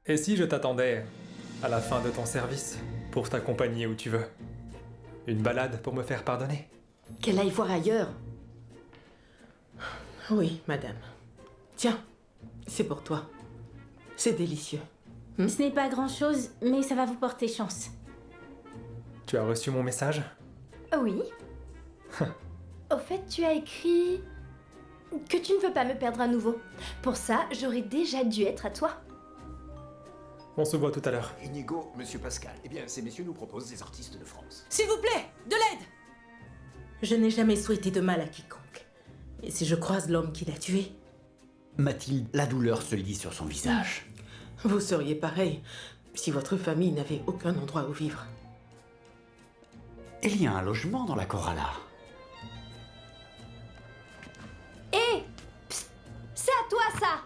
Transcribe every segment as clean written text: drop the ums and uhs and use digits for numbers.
Et si je t'attendais à la fin de ton service pour t'accompagner où tu veux? Une balade pour me faire pardonner? Qu'elle aille voir ailleurs. Oui, madame. Tiens, c'est pour toi. C'est délicieux. Ce n'est pas grand-chose, mais ça va vous porter chance. Tu as reçu mon message? Oui. Au fait, tu as écrit que tu ne veux pas me perdre à nouveau. Pour ça, j'aurais déjà dû être à toi. On se voit tout à l'heure. Inigo, monsieur Pascal. Eh bien, ces messieurs nous proposent des artistes de France. S'il vous plaît, de l'aide! Je n'ai jamais souhaité de mal à quiconque. Et si je croise l'homme qui l'a tué, Mathilde, la douleur se lit sur son visage. vous seriez pareil si votre famille n'avait aucun endroit où vivre. Il y a un logement dans la Coralla. Hé! Psst! C'est à toi, ça!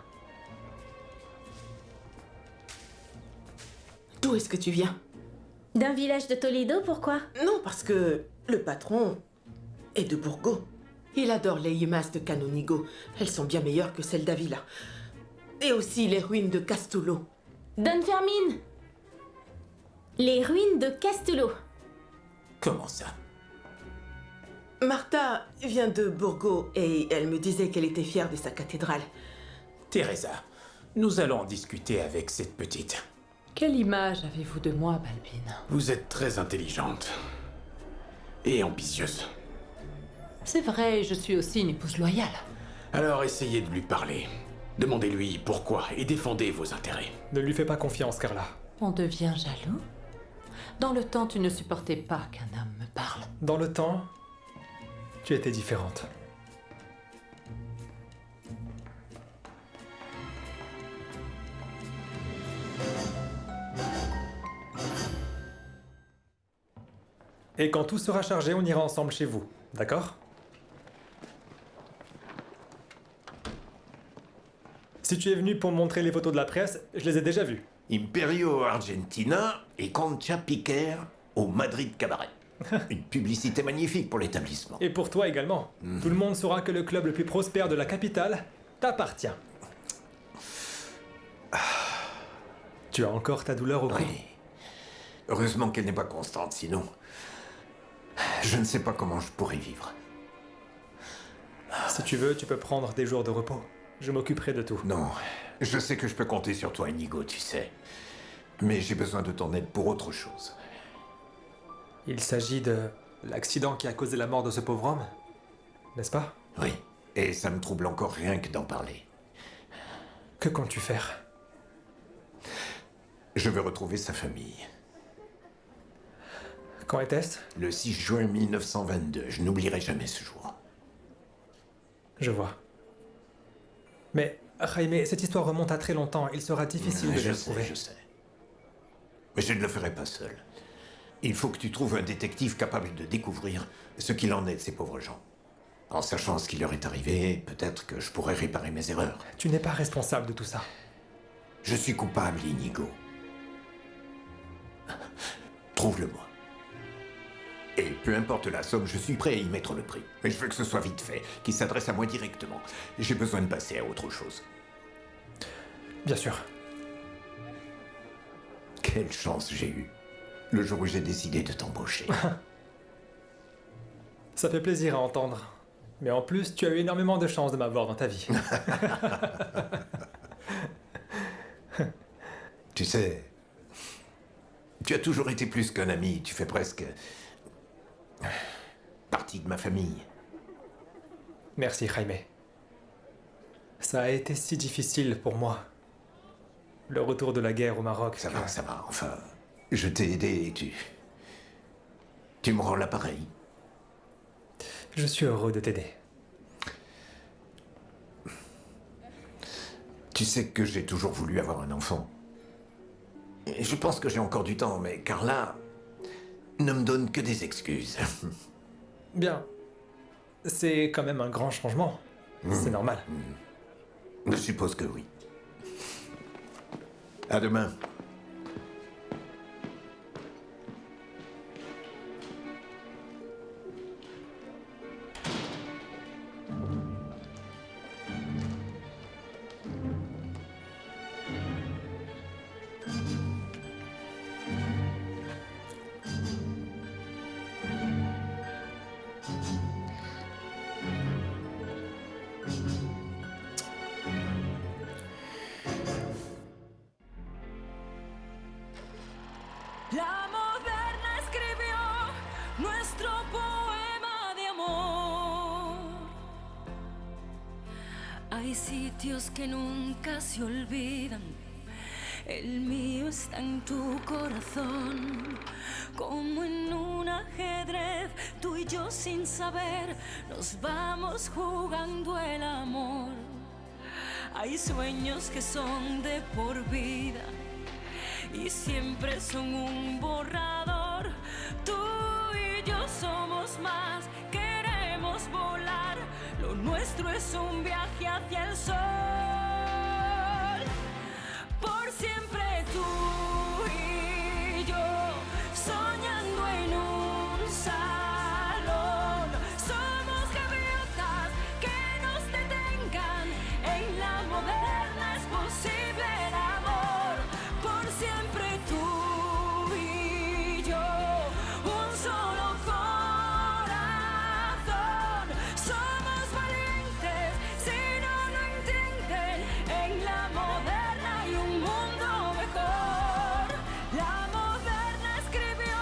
D'où est-ce que tu viens? D'un village de Toledo, pourquoi? Non, parce que le patron est de Burgos. Il adore les limaces de Canonigo. Elles sont bien meilleures que celles d'Avila. Et aussi les ruines de Castulo. Don Fermine! Les ruines de Castello. Comment ça? Martha vient de Burgos et elle me disait qu'elle était fière de sa cathédrale. Teresa, nous allons en discuter avec cette petite. Quelle image avez-vous de moi, Balbine? Vous êtes très intelligente. Et ambitieuse. C'est vrai, je suis aussi une épouse loyale. Alors essayez de lui parler. Demandez-lui pourquoi et défendez vos intérêts. Ne lui fais pas confiance, Carla. On devient jaloux? Dans le temps, tu ne supportais pas qu'un homme me parle. Dans le temps, tu étais différente. Et quand tout sera chargé, on ira ensemble chez vous, d'accord? Si tu es venu pour me montrer les photos de la presse, je les ai déjà vues. Imperio Argentina et Concha Piquer au Madrid Cabaret. Une publicité magnifique pour l'établissement. Et pour toi également. Tout le monde saura que le club le plus prospère de la capitale t'appartient. Tu as encore ta douleur au cou. Oui. Heureusement qu'elle n'est pas constante, sinon... Je ne sais pas comment je pourrais vivre. Si tu veux, tu peux prendre des jours de repos. Je m'occuperai de tout. Non, je sais que je peux compter sur toi, Inigo, tu sais. Mais j'ai besoin de ton aide pour autre chose. Il s'agit de l'accident qui a causé la mort de ce pauvre homme, n'est-ce pas? Oui, et ça me trouble encore rien que d'en parler. Que comptes-tu faire? Je veux retrouver sa famille. Quand était-ce? Le 6 juin 1922, je n'oublierai jamais ce jour. Je vois. Mais, Jaime, cette histoire remonte à très longtemps. Il sera difficile de Je le sais, trouver. je sais. Mais je ne le ferai pas seul. Il faut que tu trouves un détective capable de découvrir ce qu'il en est de ces pauvres gens. En sachant ce qui leur est arrivé, peut-être que je pourrais réparer mes erreurs. Tu n'es pas responsable de tout ça. Je suis coupable, Inigo. Trouve-le-moi. Et peu importe la somme, je suis prêt à y mettre le prix. Mais je veux que ce soit vite fait, qu'il s'adresse à moi directement. J'ai besoin de passer à autre chose. Bien sûr. Quelle chance j'ai eue, le jour où j'ai décidé de t'embaucher. Ça fait plaisir à entendre. Mais en plus, tu as eu énormément de chance de m'avoir dans ta vie. Tu sais, tu as toujours été plus qu'un ami, tu fais presque partie de ma famille. Merci, Jaime. Ça a été si difficile pour moi. Le retour de la guerre au Maroc. Ça va, enfin, je t'ai aidé et tu me rends l'appareil. Je suis heureux de t'aider. Tu sais que j'ai toujours voulu avoir un enfant. Et je pense que j'ai encore du temps, mais Carla ne me donne que des excuses. Bien. C'est quand même un grand changement. C'est normal. Je suppose que oui. À demain. Hay sitios que nunca se olvidan. El mío está en tu corazón. Como en un ajedrez, tú y yo sin saber, nos vamos jugando el amor. Hay sueños que son de por vida y siempre son un borrador. Tú y yo somos más, queremos volar. Lo nuestro es un viaje hacia el sol. Por siempre tú y yo, soñando en un salón. Somos gaviotas que nos detengan. En la moderna es posible el amor. Por siempre tú y yo, un solo corazón. Somos valientes si no lo entienden. En la moderna hay un mundo mejor. La moderna escribió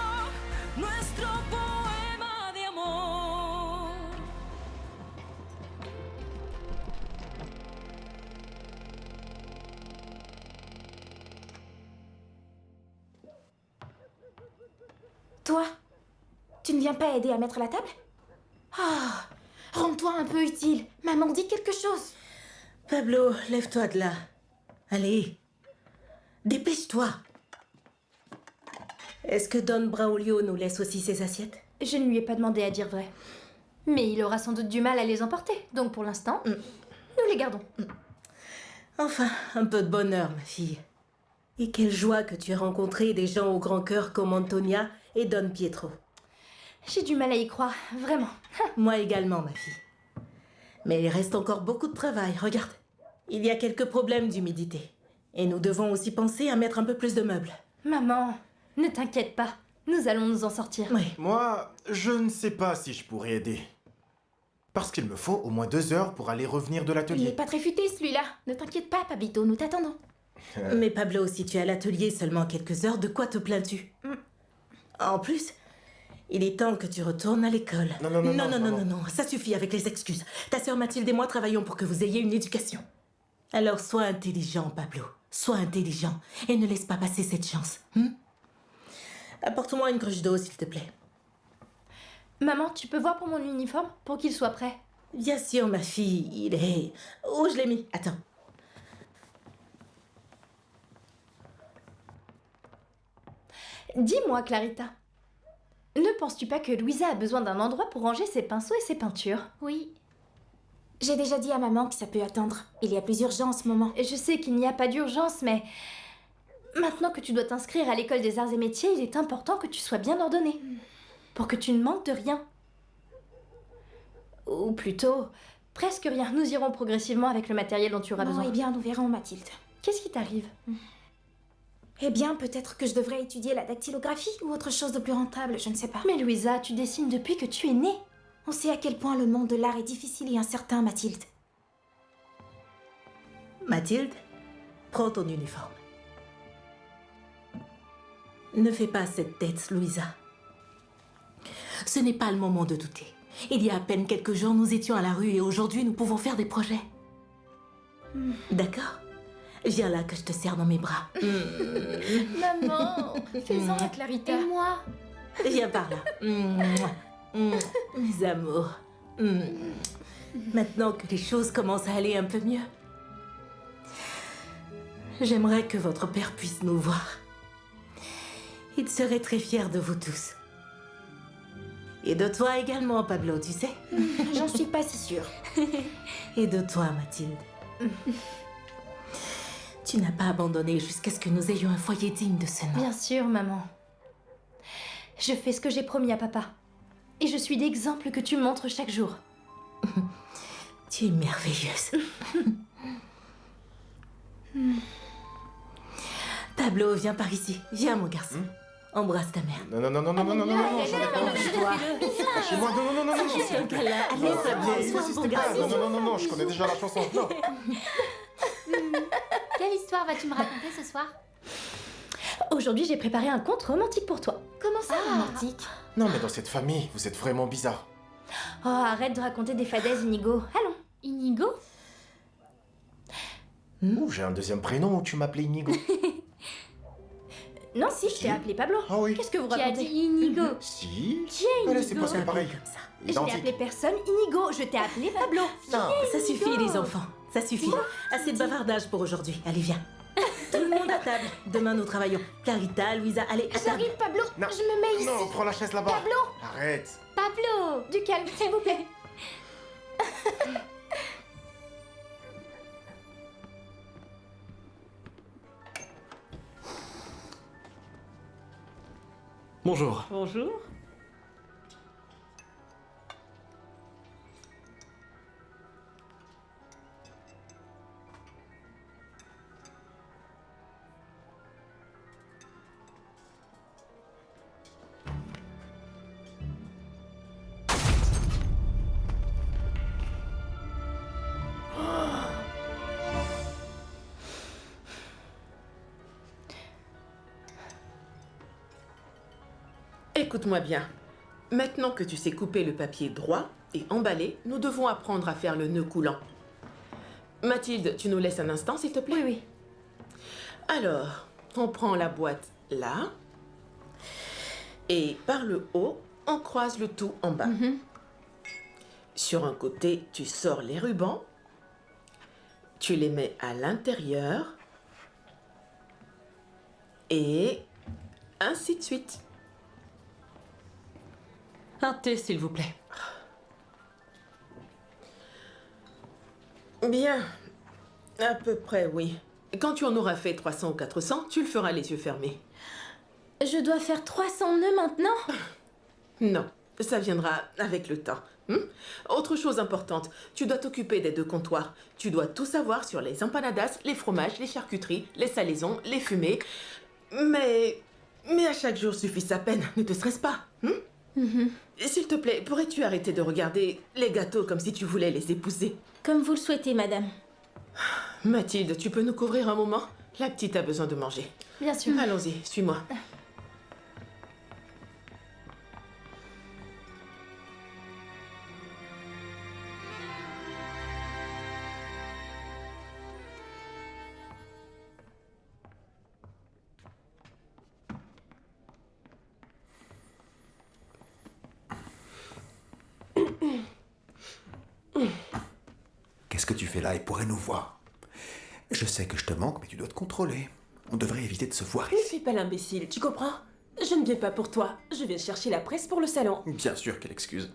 nuestro poema de amor. Toi, tu ne viens pas aider à mettre la table? Ah, rends-toi un peu utile. Maman dit quelque chose. Pablo, lève-toi de là. Allez, dépêche-toi. Est-ce que Don Braulio nous laisse aussi ses assiettes? Je ne lui ai pas demandé à dire vrai. Mais il aura sans doute du mal à les emporter. Donc pour l'instant, nous les gardons. Enfin, un peu de bonheur, ma fille. Et quelle joie que tu aies rencontré des gens au grand cœur comme Antonia et Don Pietro. J'ai du mal à y croire, vraiment. Moi également, ma fille. Mais il reste encore beaucoup de travail, regarde. Il y a quelques problèmes d'humidité. Et nous devons aussi penser à mettre un peu plus de meubles. Maman, ne t'inquiète pas. Nous allons nous en sortir. Oui. Moi, je ne sais pas si je pourrais aider. Parce qu'il me faut au moins 2 heures pour aller revenir de Il n'est l'atelier. pas très futé celui-là. Ne t'inquiète pas, Pablito, nous t'attendons. Mais Pablo, si tu es à l'atelier seulement quelques heures, de quoi te plains-tu? En plus, il est temps que tu retournes à l'école. Non, ça suffit avec les excuses. Ta sœur Mathilde et moi travaillons pour que vous ayez une éducation. Alors sois intelligent, Pablo. Sois intelligent et ne laisse pas passer cette chance. Apporte-moi une cruche d'eau, s'il te plaît. Maman, tu peux voir pour mon uniforme pour qu'il soit prêt? Bien sûr, ma fille, il est... Oh, je l'ai mis. Attends. Dis-moi, Clarita, ne penses-tu pas que Louisa a besoin d'un endroit pour ranger ses pinceaux et ses peintures? Oui. J'ai déjà dit à maman que ça peut attendre. Il y a plusieurs gens en ce moment. Je sais qu'il n'y a pas d'urgence, mais maintenant que tu dois t'inscrire à l'école des arts et métiers, il est important que tu sois bien ordonnée, pour que tu ne manques de rien. Ou plutôt, presque rien. Nous irons progressivement avec le matériel dont tu auras besoin. Eh bien, nous verrons, Mathilde. Qu'est-ce qui t'arrive? Eh bien, peut-être que je devrais étudier la dactylographie ou autre chose de plus rentable, je ne sais pas. Mais Louisa, tu dessines depuis que tu es née. On sait à quel point le monde de l'art est difficile et incertain, Mathilde. Mathilde, prends ton uniforme. Ne fais pas cette tête, Louisa. Ce n'est pas le moment de douter. Il y a à peine quelques jours, nous étions à la rue et aujourd'hui, nous pouvons faire des projets. D'accord? Viens là que je te serre dans mes bras. Maman, fais-en à Clarita. Et moi? Viens par là. Mes amours. Maintenant que les choses commencent à aller un peu mieux, j'aimerais que votre père puisse nous voir. Il serait très fier de vous tous. Et de toi également, Pablo, tu sais. J'en suis pas si sûre. Et de toi, Mathilde. Tu n'as pas abandonné jusqu'à ce que nous ayons un foyer digne de ce nom. Bien sûr, maman. Je fais ce que j'ai promis à papa. Et je suis l'exemple que tu montres chaque jour. Tu es merveilleuse. Pablo, viens par ici. Viens, mon garçon. Embrasse ta mère. Non, lâchez-moi, non, Allez, Pablo, sois un bon garçon. non, je connais déjà la chanson. Non. Quelle histoire vas-tu me raconter ce soir? Aujourd'hui, j'ai préparé un conte romantique pour toi. Comment ça, romantique? Non, mais dans cette famille, vous êtes vraiment bizarre. Oh, arrête de raconter des fadaises, Inigo. Allons. Inigo? Oh, j'ai un deuxième prénom où tu m'appelais Inigo. Non, si, je t'ai appelé Pablo. Ah oui. Qu'est-ce que vous Qui a racontez? dit Inigo? Si. Qui est Allez, c'est Inigo? presque pareil. Comme ça. Je n'ai Identique. appelé personne Inigo, je t'ai appelé Pablo. Non. Ça suffit, les enfants. Ça suffit. Assez de bavardage pour aujourd'hui. Allez, viens. Tout le monde à table. Demain, nous travaillons. Clarita, Louisa, allez, à table. J'arrive, Pablo. Non. Je me mets ici. Non, prends la chaise là-bas. Pablo. Arrête. Pablo, du calme, s'il vous plaît. Bonjour. Bonjour. Écoute-moi bien. Maintenant que tu sais couper le papier droit et emballer, nous devons apprendre à faire le nœud coulant. Mathilde, tu nous laisses un instant, s'il te plaît? Oui, oui. Alors, on prend la boîte là. Et par le haut, on croise le tout en bas. Sur un côté, tu sors les rubans. Tu les mets à l'intérieur. Et ainsi de suite. Un thé, s'il vous plaît. Bien. À peu près, oui. Quand tu en auras fait 300 ou 400, tu le feras les yeux fermés. Je dois faire 300 nœuds maintenant? Non, ça viendra avec le temps. Autre chose importante, tu dois t'occuper des 2 comptoirs. Tu dois tout savoir sur les empanadas, les fromages, les charcuteries, les salaisons, les fumées. Mais à chaque jour suffit sa peine, ne te stresse pas. S'il te plaît, pourrais-tu arrêter de regarder les gâteaux comme si tu voulais les épouser? Comme vous le souhaitez, madame. Mathilde, tu peux nous couvrir un moment? La petite a besoin de manger. Bien sûr. Allons-y, suis-moi. Qu'est-ce que tu fais là? Il pourrait nous voir. Je sais que je te manque, mais tu dois te contrôler. On devrait éviter de se voir Ne ici. fais pas l'imbécile, tu comprends? Je ne viens pas pour toi. Je viens chercher la presse pour le salon. Bien sûr, quelle excuse.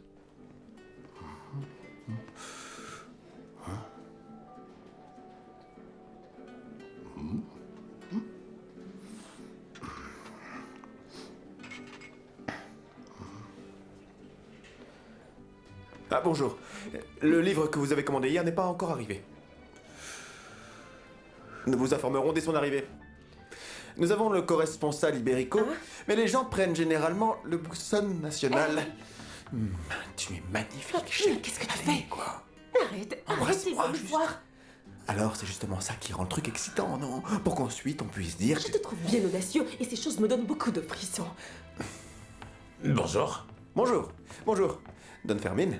Ah, bonjour. Le livre que vous avez commandé hier n'est pas encore arrivé. Nous vous informerons dès son arrivée. Nous avons le corresponsal ibérico, mais les gens prennent généralement le Bousson national. Tu es magnifique, chérie. Qu'est-ce que tu fais? Quoi? Arrête, Embrasse-moi, arrête, juste. voir. Alors, c'est justement ça qui rend le truc excitant, non? Pour qu'ensuite on puisse dire Je que... te trouve bien audacieux et ces choses me donnent beaucoup de frissons. Bonjour. Bonjour. Bonjour. Don Fermin.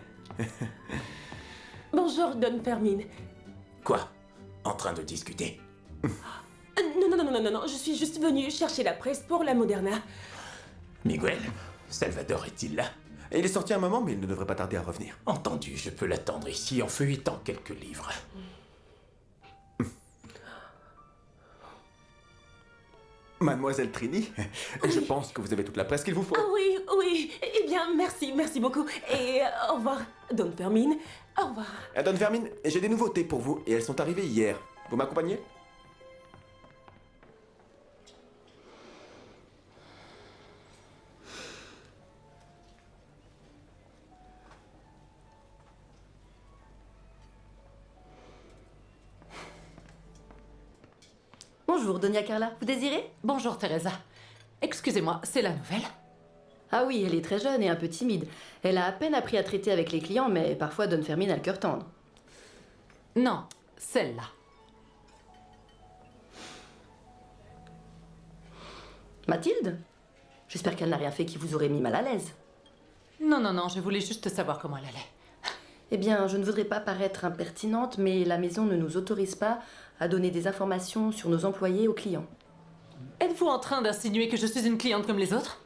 Bonjour, Don Fermin. Quoi? En train de discuter? Non, je suis juste venue chercher la presse pour la Moderna. Miguel, Salvador est-il là? Il est sorti un moment, mais il ne devrait pas tarder à revenir. Entendu, je peux l'attendre ici en feuilletant quelques livres. Mademoiselle Trini, je pense que vous avez toute la presse qu'il vous faut. Ah oui, oui. Eh bien, merci beaucoup. Et au revoir, Don Fermin. Au revoir. Don Fermin, j'ai des nouveautés pour vous et elles sont arrivées hier. Vous m'accompagnez? Bonjour, Donia Carla. Vous désirez? Bonjour, Teresa. Excusez-moi, c'est la nouvelle? Ah oui, elle est très jeune et un peu timide. Elle a à peine appris à traiter avec les clients, mais parfois Don Fermin a le cœur tendre. Non, celle-là. Mathilde? J'espère qu'elle n'a rien fait qui vous aurait mis mal à l'aise. Non, je voulais juste savoir comment elle allait. Eh bien, je ne voudrais pas paraître impertinente, mais la maison ne nous autorise pas à donner des informations sur nos employés aux clients. Êtes-vous en train d'insinuer que je suis une cliente comme les autres?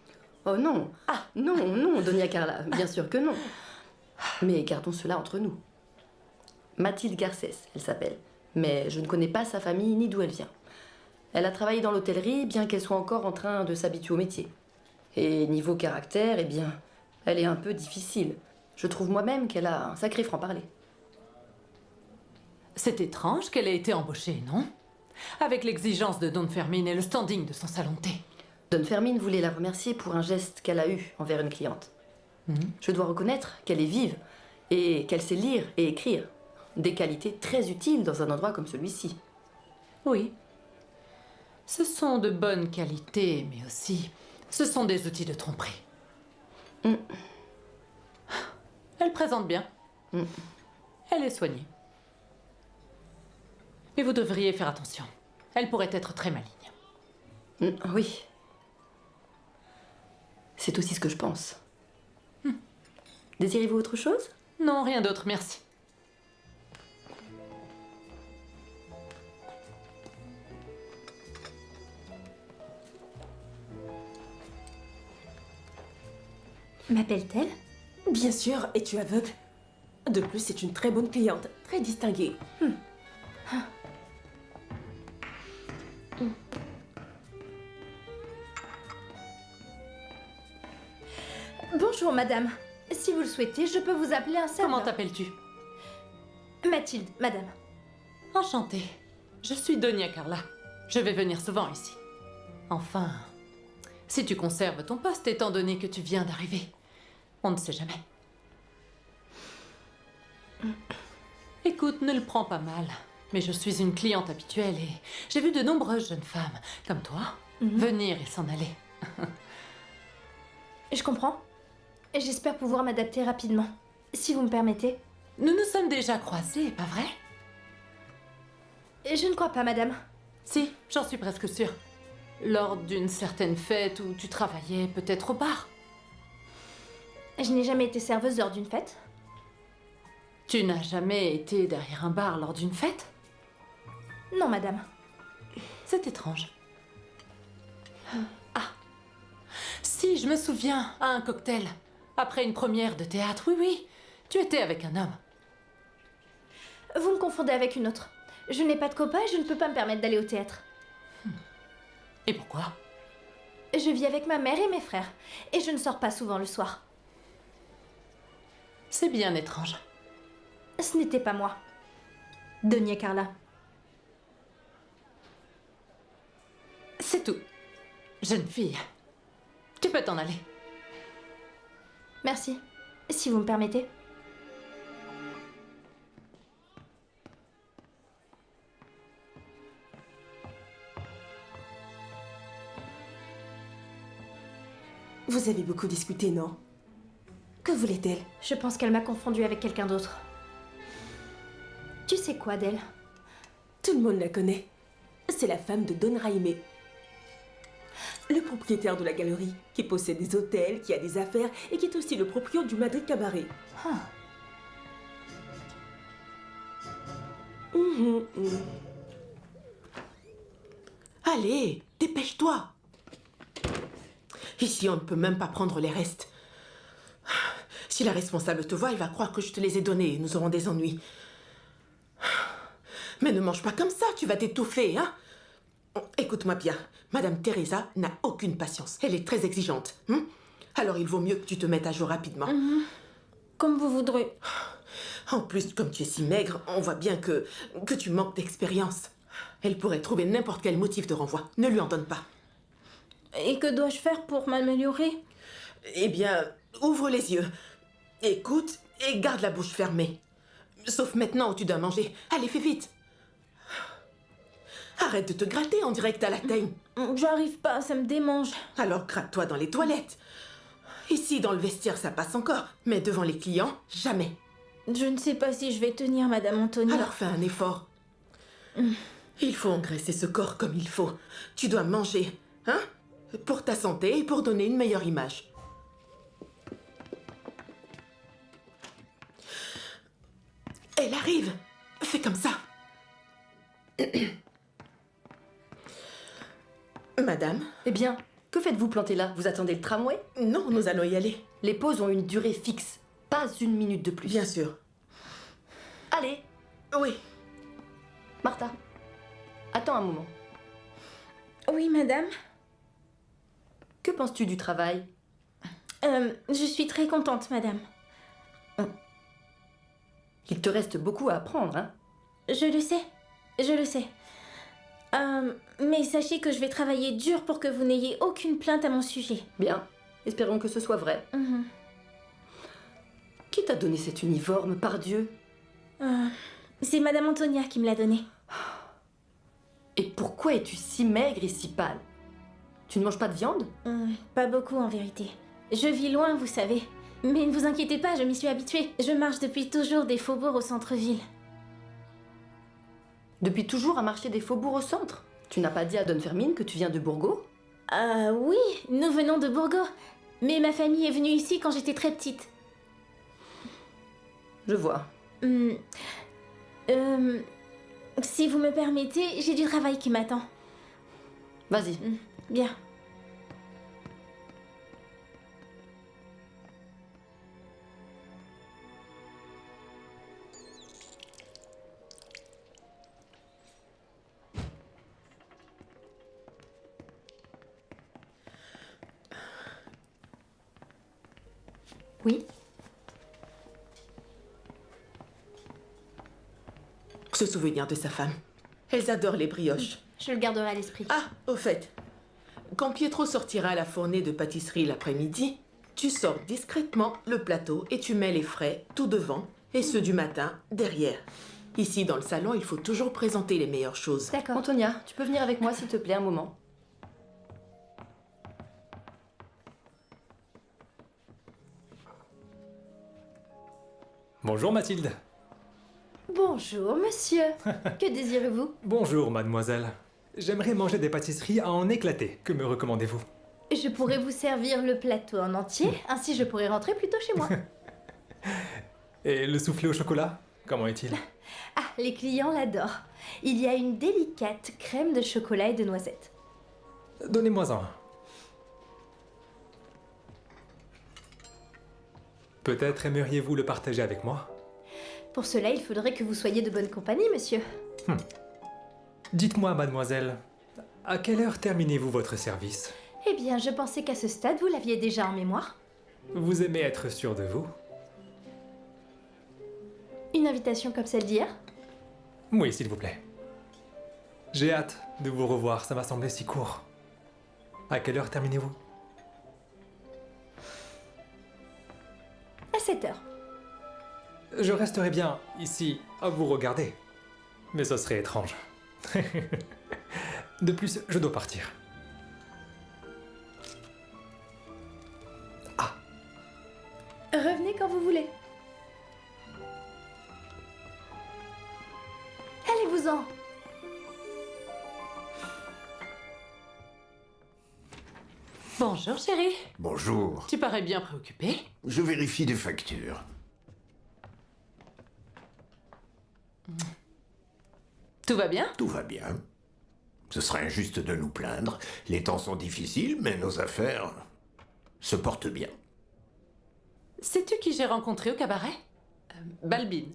Oh non. Ah, non, Donia Carla, bien sûr que non. Mais gardons cela entre nous. Mathilde Garcès, elle s'appelle. Mais je ne connais pas sa famille ni d'où elle vient. Elle a travaillé dans l'hôtellerie, bien qu'elle soit encore en train de s'habituer au métier. Et niveau caractère, eh bien, elle est un peu difficile. Je trouve moi-même qu'elle a un sacré franc-parler. C'est étrange qu'elle ait été embauchée, non? Avec l'exigence de Don Fermin et le standing de son salon de thé. Don Fermin voulait la remercier pour un geste qu'elle a eu envers une cliente. Je dois reconnaître qu'elle est vive et qu'elle sait lire et écrire. Des qualités très utiles dans un endroit comme celui-ci. Oui. Ce sont de bonnes qualités, mais aussi, ce sont des outils de tromperie. Elle présente bien. Elle est soignée. Mais vous devriez faire attention. Elle pourrait être très maligne. Oui. C'est aussi ce que je pense. Désirez-vous autre chose? Non, rien d'autre, merci. M'appelle-t-elle? Bien sûr, et tu es aveugle. De plus, c'est une très bonne cliente, très distinguée. Bonjour, madame. Si vous le souhaitez, je peux vous appeler un serveur. Comment t'appelles-tu? Mathilde, madame. Enchantée. Je suis Donia Carla. Je vais venir souvent ici. Enfin, si tu conserves ton poste étant donné que tu viens d'arriver, on ne sait jamais. Écoute, ne le prends pas mal, mais je suis une cliente habituelle et j'ai vu de nombreuses jeunes femmes, comme toi, venir et s'en aller. Je comprends. J'espère pouvoir m'adapter rapidement, si vous me permettez. Nous nous sommes déjà croisés, pas vrai? Je ne crois pas, madame. Si, j'en suis presque sûre. Lors d'une certaine fête où tu travaillais peut-être au bar. Je n'ai jamais été serveuse lors d'une fête. Tu n'as jamais été derrière un bar lors d'une fête? Non, madame. C'est étrange. Ah. Si, je me souviens, à un cocktail, après une première de théâtre, oui, tu étais avec un homme. Vous me confondez avec une autre. Je n'ai pas de copain et je ne peux pas me permettre d'aller au théâtre. Et pourquoi? Je vis avec ma mère et mes frères, et je ne sors pas souvent le soir. C'est bien étrange. Ce n'était pas moi. Donia Carla. C'est tout. Jeune fille, tu peux t'en aller. Merci, si vous me permettez. Vous avez beaucoup discuté, non? Que voulait-elle? Je pense qu'elle m'a confondue avec quelqu'un d'autre. Tu sais quoi d'elle? Tout le monde la connaît. C'est la femme de Don Jaime, le propriétaire de la galerie, qui possède des hôtels, qui a des affaires et qui est aussi le propriétaire du Madrid Cabaret. Allez, dépêche-toi. Ici, on ne peut même pas prendre les restes. Si la responsable te voit, elle va croire que je te les ai donnés et nous aurons des ennuis. Mais ne mange pas comme ça, tu vas t'étouffer, hein? Écoute-moi bien, Madame Teresa n'a aucune patience. Elle est très exigeante. Alors il vaut mieux que tu te mettes à jour rapidement. Comme vous voudrez. En plus, comme tu es si maigre, on voit bien que tu manques d'expérience. Elle pourrait trouver n'importe quel motif de renvoi. Ne lui en donne pas. Et que dois-je faire pour m'améliorer? Eh bien, ouvre les yeux, écoute et garde la bouche fermée. Sauf maintenant où tu dois manger. Allez, fais vite. Arrête de te gratter, on dirait que t'as la teigne. J'arrive pas, ça me démange. Alors gratte-toi dans les toilettes. Ici, dans le vestiaire, ça passe encore. Mais devant les clients, jamais. Je ne sais pas si je vais tenir, Madame Antonia. Alors fais un effort. Il faut engraisser ce corps comme il faut. Tu dois manger, hein? Pour ta santé et pour donner une meilleure image. Elle arrive. Fais comme ça. Madame? Eh bien, que faites-vous planté là? Vous attendez le tramway? Non, nous allons y aller. Les pauses ont une durée fixe. Pas une minute de plus. Bien sûr. Allez. Oui. Martha, attends un moment. Oui, madame. Que penses-tu du travail? Je suis très contente, madame. Il te reste beaucoup à apprendre, hein? Je le sais. Je le sais. Mais sachez que je vais travailler dur pour que vous n'ayez aucune plainte à mon sujet. Bien. Espérons que ce soit vrai. Qui t'a donné cet uniforme, par Dieu? C'est Madame Antonia qui me l'a donné. Et pourquoi es-tu si maigre et si pâle? Tu ne manges pas de viande? Pas beaucoup en vérité. Je vis loin, vous savez. Mais ne vous inquiétez pas, je m'y suis habituée. Je marche depuis toujours des faubourgs au centre-ville. Depuis toujours à marcher des faubourgs au centre? Tu n'as pas dit à Dunfermline que tu viens de Bourgo? Oui, nous venons de Bourgo. Mais ma famille est venue ici quand j'étais très petite. Je vois. Si vous me permettez, j'ai du travail qui m'attend. Vas-y. Bien. Oui. Se souvenir de sa femme. Elles adorent les brioches. Je le garderai à l'esprit. Ah, au fait, quand Pietro sortira à la fournée de pâtisserie l'après-midi, tu sors discrètement le plateau et tu mets les frais tout devant et ceux du matin derrière. Ici, dans le salon, il faut toujours présenter les meilleures choses. D'accord. Antonia, tu peux venir avec moi s'il te plaît un moment? Bonjour Mathilde. Bonjour, monsieur. Que désirez-vous? Bonjour mademoiselle. J'aimerais manger des pâtisseries à en éclater. Que me recommandez-vous? Je pourrais vous servir le plateau en entier, ainsi je pourrais rentrer plus tôt chez moi. Et le soufflé au chocolat? Comment est-il? Ah, les clients l'adorent. Il y a une délicate crème de chocolat et de noisettes. Donnez-moi-en. Peut-être aimeriez-vous le partager avec moi? Pour cela, il faudrait que vous soyez de bonne compagnie, monsieur. Dites-moi, mademoiselle, à quelle heure terminez-vous votre service? Eh bien, je pensais qu'à ce stade, vous l'aviez déjà en mémoire. Vous aimez être sûr de vous? Une invitation comme celle d'hier? Oui, s'il vous plaît. J'ai hâte de vous revoir, ça m'a semblé si court. À quelle heure terminez-vous? À 7 heures. Je resterai bien ici à vous regarder. Mais ce serait étrange. De plus, je dois partir. Revenez quand vous voulez. Allez-vous-en. Bonjour, chérie. Bonjour. Tu parais bien préoccupée. Je vérifie des factures. Tout va bien? Tout va bien. Ce serait injuste de nous plaindre. Les temps sont difficiles, mais nos affaires se portent bien. Sais-tu qui j'ai rencontré au cabaret? Balbine.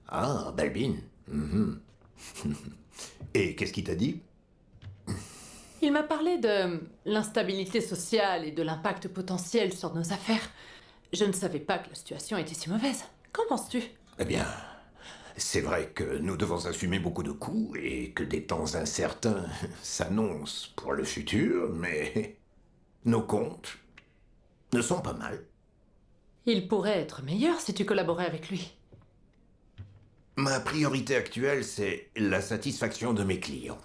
Ah, Balbine. Et qu'est-ce qu'il t'a dit? Il m'a parlé de l'instabilité sociale et de l'impact potentiel sur nos affaires. Je ne savais pas que la situation était si mauvaise. Qu'en penses-tu? Eh bien, c'est vrai que nous devons assumer beaucoup de coûts et que des temps incertains s'annoncent pour le futur, mais nos comptes ne sont pas mal. Il pourrait être meilleur si tu collaborais avec lui. Ma priorité actuelle, c'est la satisfaction de mes clients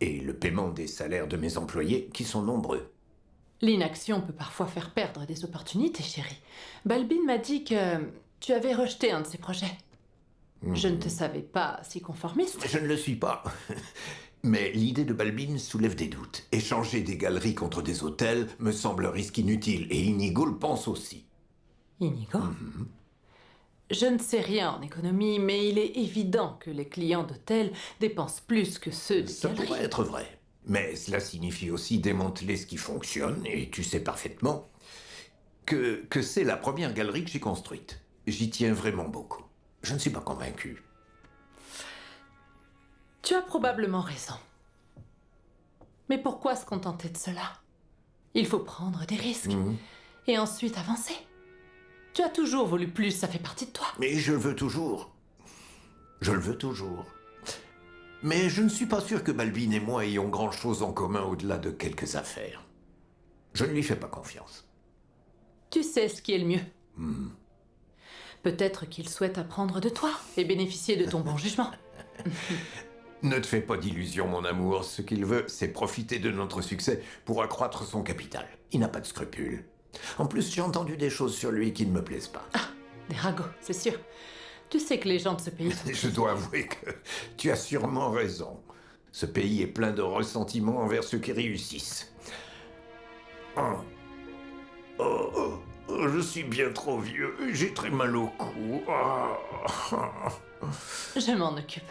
et le paiement des salaires de mes employés, qui sont nombreux. L'inaction peut parfois faire perdre des opportunités, chérie. Balbine m'a dit que tu avais rejeté un de ses projets. Je ne te savais pas si conformiste. Je ne le suis pas. Mais l'idée de Balbine soulève des doutes. Échanger des galeries contre des hôtels me semble un risque inutile, et Inigo le pense aussi. Inigo? Je ne sais rien en économie, mais il est évident que les clients d'hôtel dépensent plus que ceux des Ça galeries. pourrait être vrai. Mais cela signifie aussi démanteler ce qui fonctionne, et tu sais parfaitement que c'est la première galerie que j'ai construite. J'y tiens vraiment beaucoup. Je ne suis pas convaincu. Tu as probablement raison. Mais pourquoi se contenter de cela? Il faut prendre des risques et ensuite avancer. Tu as toujours voulu plus, ça fait partie de toi. Mais je le veux toujours. Je le veux toujours. Mais je ne suis pas sûr que Balbine et moi ayons grand-chose en commun au-delà de quelques affaires. Je ne lui fais pas confiance. Tu sais ce qui est le mieux. Peut-être qu'il souhaite apprendre de toi et bénéficier de ton bon jugement. Ne te fais pas d'illusions, mon amour. Ce qu'il veut, c'est profiter de notre succès pour accroître son capital. Il n'a pas de scrupules. En plus, j'ai entendu des choses sur lui qui ne me plaisent pas. Ah, des ragots, c'est sûr. Tu sais que les gens de ce pays... Je dois avouer que tu as sûrement raison. Ce pays est plein de ressentiment envers ceux qui réussissent. Je suis bien trop vieux. J'ai très mal au cou. Je m'en occupe.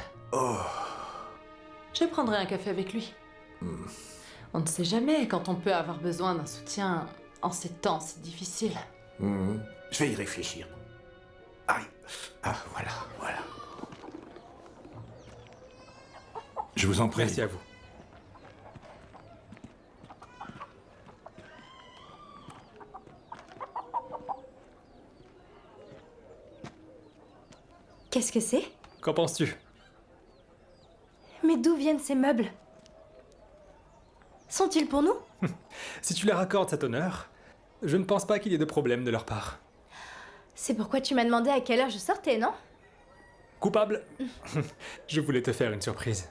Je prendrai un café avec lui. On ne sait jamais quand on peut avoir besoin d'un soutien en ces temps si difficiles. Je vais y réfléchir. Voilà. Je vous en prie. Merci à vous. Qu'est-ce que c'est? Qu'en penses-tu? Mais d'où viennent ces meubles? Sont-ils pour nous? Si tu leur accordes cet honneur, je ne pense pas qu'il y ait de problème de leur part. C'est pourquoi tu m'as demandé à quelle heure je sortais, non? Coupable? Je voulais te faire une surprise.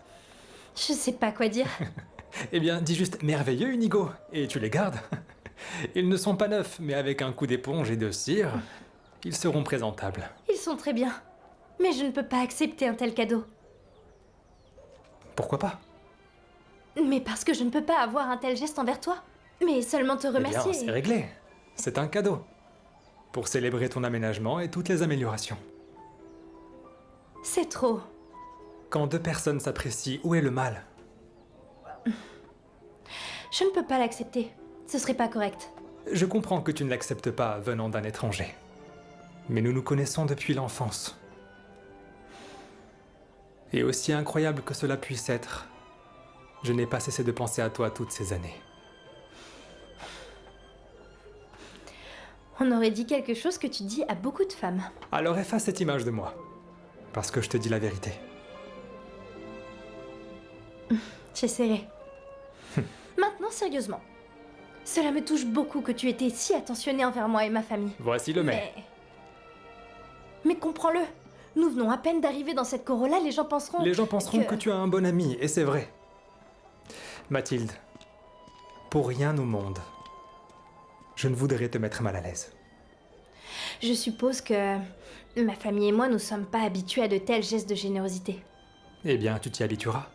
Je sais pas quoi dire. Eh bien, dis juste merveilleux, Inigo, et tu les gardes. Ils ne sont pas neufs, mais avec un coup d'éponge et de cire, ils seront présentables. Ils sont très bien. Mais je ne peux pas accepter un tel cadeau. Pourquoi pas? Mais parce que je ne peux pas avoir un tel geste envers toi. Mais seulement te Eh bien, remercier. c'est réglé. C'est un cadeau. Pour célébrer ton aménagement et toutes les améliorations. C'est trop. Quand deux personnes s'apprécient, où est le mal? Je ne peux pas l'accepter. Ce serait pas correct. Je comprends que tu ne l'acceptes pas venant d'un étranger. Mais nous nous connaissons depuis l'enfance. Et aussi incroyable que cela puisse être, je n'ai pas cessé de penser à toi toutes ces années. On aurait dit quelque chose que tu dis à beaucoup de femmes. Alors efface cette image de moi, parce que je te dis la vérité. J'essaierai. Maintenant, sérieusement. Cela me touche beaucoup que tu étais si attentionné envers moi et ma famille. Voici le mais. Mais comprends-le. Nous venons à peine d'arriver dans cette Corolla, les gens penseront... Les gens penseront que tu as un bon ami, et c'est vrai. Mathilde, pour rien au monde, je ne voudrais te mettre mal à l'aise. Je suppose que ma famille et moi, nous sommes pas habitués à de tels gestes de générosité. Eh bien, tu t'y habitueras.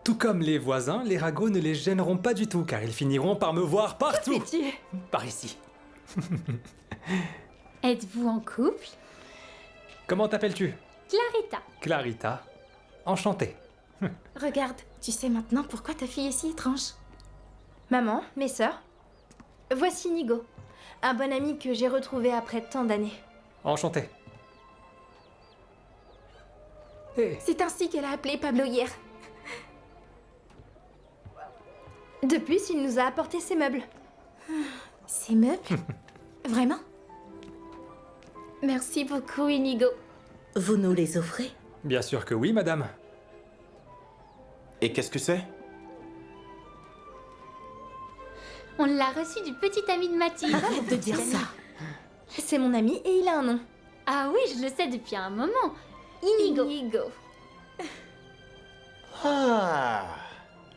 Tout comme les voisins, les ragots ne les gêneront pas du tout, car ils finiront par me voir partout. Que fais-tu? Par ici. Êtes-vous en couple? Comment t'appelles-tu? Clarita. Clarita. Enchanté. Regarde, tu sais maintenant pourquoi ta fille est si étrange. Maman, mes sœurs, voici Nigo, un bon ami que j'ai retrouvé après tant d'années. Enchanté. C'est ainsi qu'elle a appelé Pablo hier. De plus, il nous a apporté ses meubles. Ces meubles? Vraiment? Merci beaucoup, Inigo. Vous nous les offrez? Bien sûr que oui, madame. Et qu'est-ce que c'est? On l'a reçu du petit ami de Mathilde. Arrête de dire ça. C'est mon ami et il a un nom. Ah oui, je le sais depuis un moment. Inigo. Ah,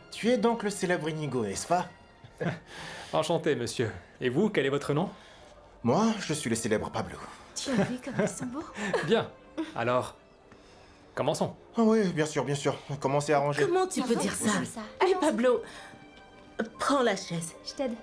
tu es donc le célèbre Inigo, n'est-ce pas? Enchanté, monsieur. Et vous, quel est votre nom? Moi, je suis le célèbre Pablo. Tu as vu comme ils sont beaux? Bien. Alors, commençons. Ah oui, bien sûr, bien sûr. Commencez à ranger. Comment tu peux dire ça? Allez, Pablo, prends la chaise. Je t'aide.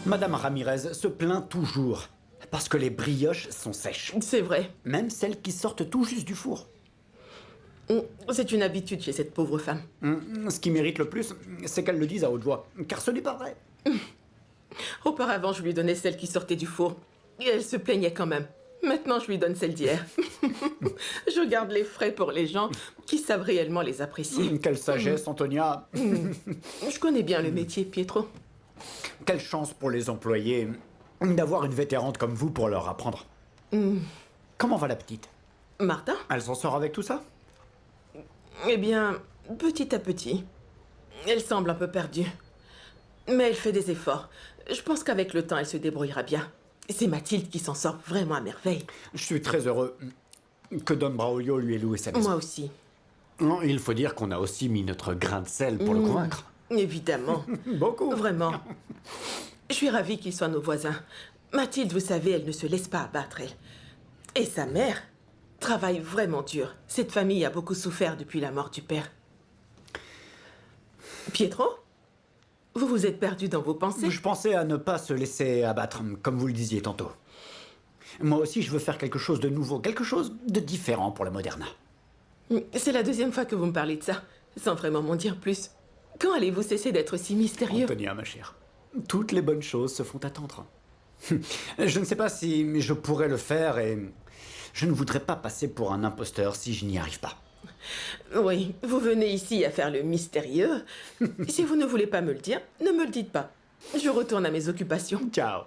Madame Ramirez se plaint toujours. Parce que les brioches sont sèches. C'est vrai. Même celles qui sortent tout juste du four. C'est une habitude chez cette pauvre femme. Ce qui mérite le plus, c'est qu'elle le dise à haute voix. Car ce n'est pas vrai. Auparavant, je lui donnais celle qui sortait du four. Et elle se plaignait quand même. Maintenant, je lui donne celle d'hier. Je garde les frais pour les gens qui savent réellement les apprécier. Quelle sagesse, Antonia. Je connais bien le métier, Pietro. Quelle chance pour les employés d'avoir une vétérante comme vous pour leur apprendre. Comment va la petite? Martha? Elle s'en sort avec tout ça? Eh bien, petit à petit. Elle semble un peu perdue. Mais elle fait des efforts. Je pense qu'avec le temps, elle se débrouillera bien. C'est Mathilde qui s'en sort vraiment à merveille. Je suis très heureux que Don Braulio lui ait loué sa maison. Moi aussi. Non, il faut dire qu'on a aussi mis notre grain de sel pour le convaincre. Évidemment. Beaucoup. Vraiment. Je suis ravie qu'ils soient nos voisins. Mathilde, vous savez, elle ne se laisse pas abattre, elle. Et sa mère travaille vraiment dur. Cette famille a beaucoup souffert depuis la mort du père. Pietro? Vous vous êtes perdu dans vos pensées? Je pensais à ne pas se laisser abattre, comme vous le disiez tantôt. Moi aussi, je veux faire quelque chose de nouveau, quelque chose de différent pour la Moderna. C'est la deuxième fois que vous me parlez de ça, sans vraiment m'en dire plus. Quand allez-vous cesser d'être si mystérieux? Antonia, ma chère, toutes les bonnes choses se font attendre. Je ne sais pas si je pourrais le faire et je ne voudrais pas passer pour un imposteur si je n'y arrive pas. Oui, vous venez ici à faire le mystérieux. Si vous ne voulez pas me le dire, ne me le dites pas. Je retourne à mes occupations. Ciao.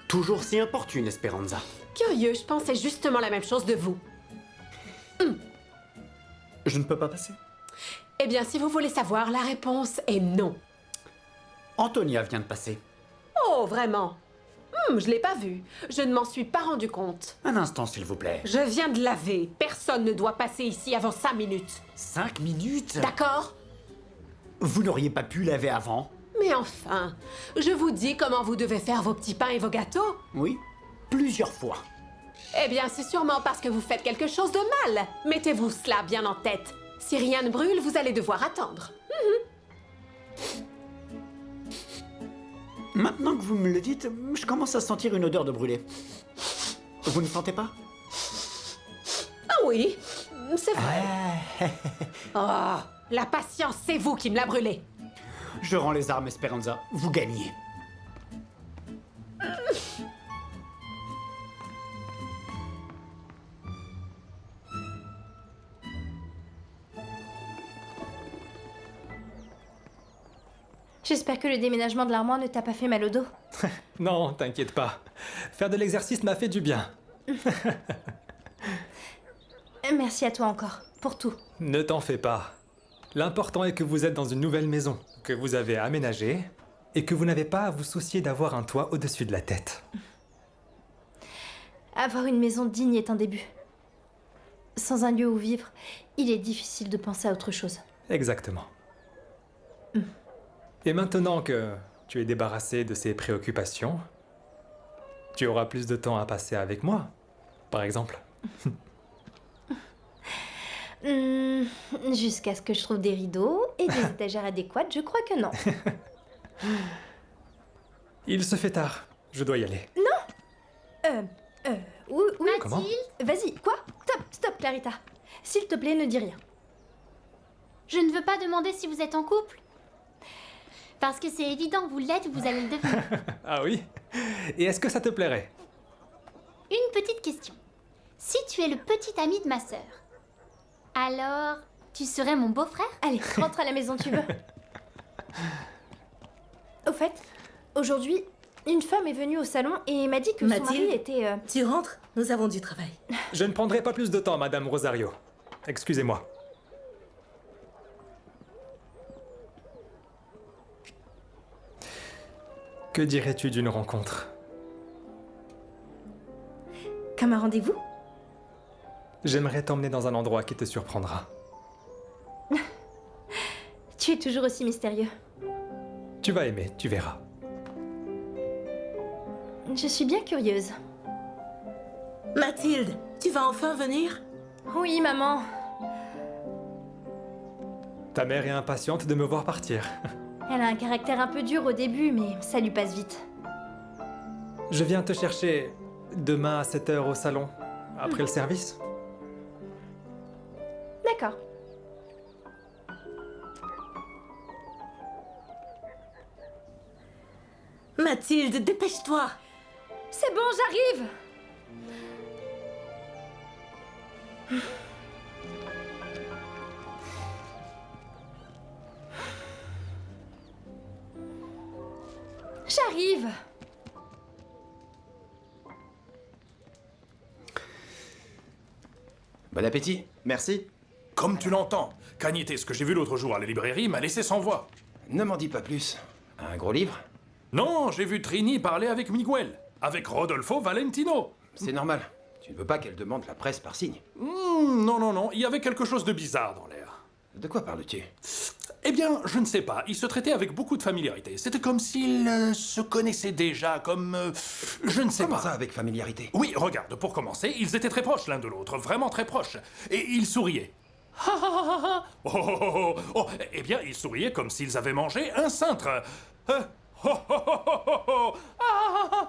Toujours si importune, Esperanza. Curieux, je pensais justement la même chose de vous. Je ne peux pas passer. Eh bien, si vous voulez savoir, la réponse est non. Antonia vient de passer. Oh, vraiment? Je l'ai pas vu. Je ne m'en suis pas rendu compte. Un instant, s'il vous plaît. Je viens de laver. Personne ne doit passer ici avant 5 minutes. 5 minutes? D'accord? Vous n'auriez pas pu laver avant? Mais enfin, je vous dis comment vous devez faire vos petits pains et vos gâteaux. Oui, plusieurs fois. Eh bien, c'est sûrement parce que vous faites quelque chose de mal. Mettez-vous cela bien en tête. Si rien ne brûle, vous allez devoir attendre. Maintenant que vous me le dites, je commence à sentir une odeur de brûlé. Vous ne sentez pas? Ah oui, c'est vrai. Oh, la patience, c'est vous qui me l'a brûlé. Je rends les armes, Esperanza. Vous gagnez. J'espère que le déménagement de l'armoire ne t'a pas fait mal au dos. Non, t'inquiète pas. Faire de l'exercice m'a fait du bien. Merci à toi encore, pour tout. Ne t'en fais pas. L'important est que vous êtes dans une nouvelle maison, que vous avez aménagée, et que vous n'avez pas à vous soucier d'avoir un toit au-dessus de la tête. Avoir une maison digne est un début. Sans un lieu où vivre, il est difficile de penser à autre chose. Exactement. Et maintenant que tu es débarrassé de ces préoccupations, tu auras plus de temps à passer avec moi, par exemple. Jusqu'à ce que je trouve des rideaux et des étagères adéquates, je crois que non. Il se fait tard, je dois y aller. Non. Oui. Comment? Vas-y, quoi? Stop, Clarita. S'il te plaît, ne dis rien. Je ne veux pas demander si vous êtes en couple. Parce que c'est évident que vous l'êtes, vous allez le devenir. Ah oui? Et est-ce que ça te plairait? Une petite question. Si tu es le petit ami de ma sœur, alors tu serais mon beau-frère? Allez, rentre à la maison, tu veux. Au fait, aujourd'hui, une femme est venue au salon et m'a dit que son mari était... Tu rentres? Nous avons du travail. Je ne prendrai pas plus de temps, Madame Rosario. Excusez-moi. Que dirais-tu d'une rencontre? Comme un rendez-vous? J'aimerais t'emmener dans un endroit qui te surprendra. Tu es toujours aussi mystérieux. Tu vas aimer, tu verras. Je suis bien curieuse. Mathilde, tu vas enfin venir? Oui, maman. Ta mère est impatiente de me voir partir. Elle a un caractère un peu dur au début, mais ça lui passe vite. Je viens te chercher demain à 7 h au salon, après le service. D'accord. Mathilde, dépêche-toi! C'est bon, j'arrive! J'arrive! Bon appétit. Merci. Comme tu l'entends, Cagnete, ce que j'ai vu l'autre jour à la librairie, m'a laissé sans voix. Ne m'en dis pas plus. Un gros livre? Non, j'ai vu Trini parler avec Miguel, avec Rodolfo Valentino. C'est normal. Tu ne veux pas qu'elle demande la presse par signe? Non, non, non, il y avait quelque chose de bizarre dans l'air. De quoi parles-tu? Eh bien, je ne sais pas, ils se traitaient avec beaucoup de familiarité. C'était comme s'ils se connaissaient déjà, comme... je ne sais Comment pas. ça, avec familiarité? Oui, regarde, pour commencer, ils étaient très proches l'un de l'autre, vraiment très proches. Et ils souriaient. Ha ha ha ha. Oh, oh, oh, oh. Eh bien, ils souriaient comme s'ils avaient mangé un cintre. Oh, oh, oh, oh, oh. Ah, ah, ah,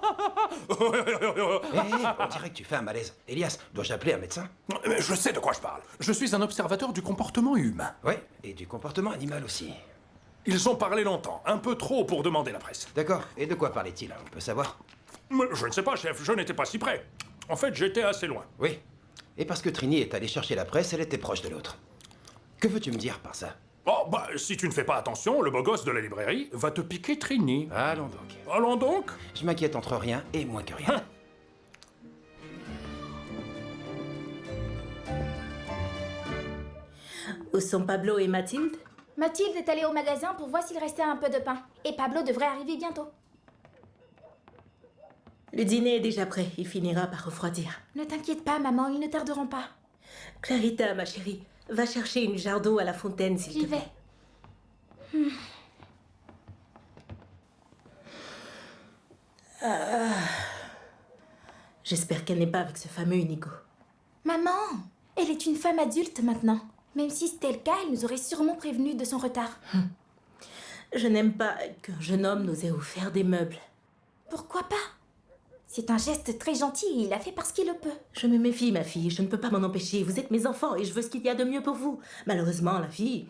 ah. On dirait que tu fais un malaise. Elias, dois-je appeler un médecin? Mais je sais de quoi je parle. Je suis un observateur du comportement humain. Oui, et du comportement animal aussi. Ils ont parlé longtemps, un peu trop pour demander la presse. D'accord, et de quoi parlait-il? On peut savoir? Je ne sais pas, chef, je n'étais pas si près. En fait, j'étais assez loin. Oui. Et parce que Trini est allée chercher la presse, elle était proche de l'autre. Que veux-tu me dire par ça? Oh, bah, si tu ne fais pas attention, le beau gosse de la librairie va te piquer Trini. Allons donc. Allons donc? Je m'inquiète entre rien et moins que rien. Où sont Pablo et Mathilde? Mathilde est allée au magasin pour voir s'il restait un peu de pain. Et Pablo devrait arriver bientôt. Le dîner est déjà prêt, il finira par refroidir. Ne t'inquiète pas, maman, ils ne tarderont pas. Clarita, ma chérie, va chercher une jarre d'eau à la fontaine, s'il te plaît. J'y vais. J'espère qu'elle n'est pas avec ce fameux Inigo. Maman, elle est une femme adulte maintenant. Même si c'était le cas, elle nous aurait sûrement prévenu de son retard. Je n'aime pas qu'un jeune homme n'ose faire des meubles. Pourquoi pas? C'est un geste très gentil et il l'a fait parce qu'il le peut. Je me méfie, ma fille, je ne peux pas m'en empêcher. Vous êtes mes enfants et je veux ce qu'il y a de mieux pour vous. Malheureusement, la fille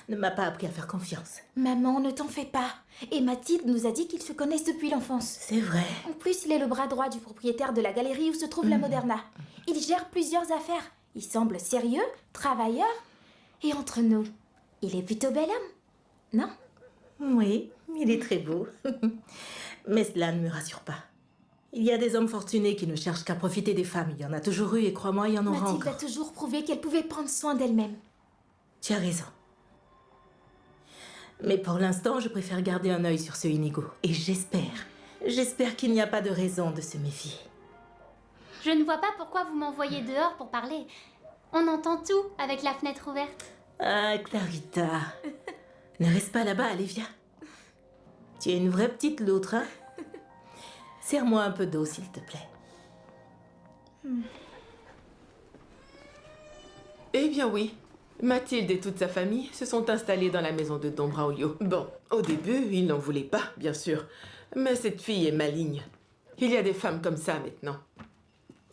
ne m'a pas appris à faire confiance. Maman, ne t'en fais pas. Et Mathilde nous a dit qu'ils se connaissent depuis l'enfance. C'est vrai. En plus, il est le bras droit du propriétaire de la galerie où se trouve la Moderna. Il gère plusieurs affaires. Il semble sérieux, travailleur. Et entre nous, il est plutôt bel homme, non? Oui, il est très beau. Mais cela ne me rassure pas. Il y a des hommes fortunés qui ne cherchent qu'à profiter des femmes. Il y en a toujours eu et crois-moi, il y en aura Mathilde encore. a toujours prouvé qu'elle pouvait prendre soin d'elle-même. Tu as raison. Mais pour l'instant, je préfère garder un œil sur ce Inigo. Et j'espère qu'il n'y a pas de raison de se méfier. Je ne vois pas pourquoi vous m'envoyez dehors pour parler. On entend tout avec la fenêtre ouverte. Ah, Clarita. Ne reste pas là-bas, allez, viens. Tu es une vraie petite loutre, hein? Serre-moi un peu d'eau, s'il te plaît. Eh bien oui, Mathilde et toute sa famille se sont installés dans la maison de Don Braulio. Bon, au début, ils n'en voulaient pas, bien sûr. Mais cette fille est maligne. Il y a des femmes comme ça maintenant.